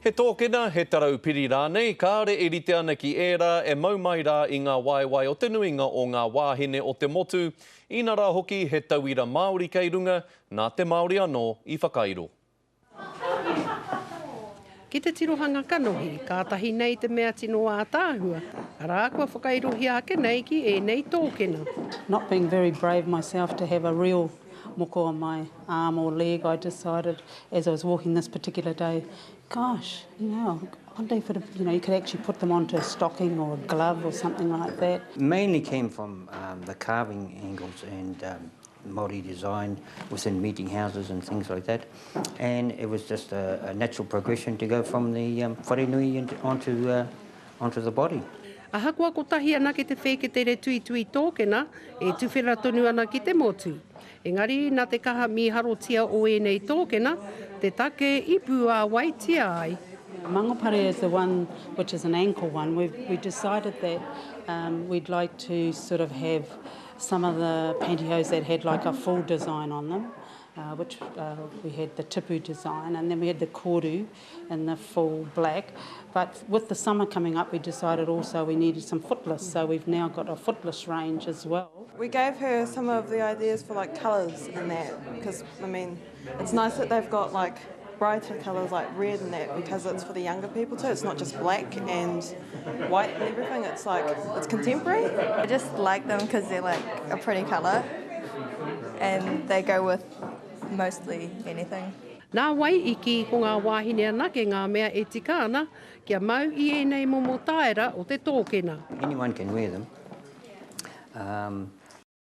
He tōkena, he tarau piri rānei, kāre e rite ana ki ērā e mau mai rā i ngā waiwai o te nuinga o ngā wāhine o te motu. Ina rā hoki he tauira Māori kei runga, nā te Māori anō i whakairo. Ki te tirohanga kanohi, kātahi nei te mea tino a tāhua. Arā kua whakairohi ake nei ki e nei tōkena. Not being very brave myself to have a real moko on my arm or leg, I decided as I was walking this particular day, gosh, one day you could actually put them onto a stocking or a glove or something like that. Mainly came from the carving angles and Māori design within meeting houses and things like that. And it was just a natural progression to go from the wharenui onto the body. Ahakua ko tahi ana ke te wheketere tui tui tōkena, e tuwhera tonu ana ki te motu. Engari, nā te kaha miharotia o e nei tōkena, te take ipu a waitia ai. Mangopare is the one which is an ankle one. We decided that we'd like to sort of have some of the pantyhose that had like a full design on them, which we had the tipu design, and then we had the koru in the full black. But with the summer coming up, we decided also we needed some footless, so we've now got a footless range as well. We gave her some of the ideas for like colours in that, because I mean, it's nice that they've got like brighter colours like red and that, because it's for the younger people too. It's not just black and white and everything, it's like, it's contemporary. I just like them because they're like a pretty colour and they go with mostly anything. Nā wai iki ko ngā wāhine anake ngā mea e tika ana, kia mau I e nei momo taera o te tōkena. Anyone can wear them.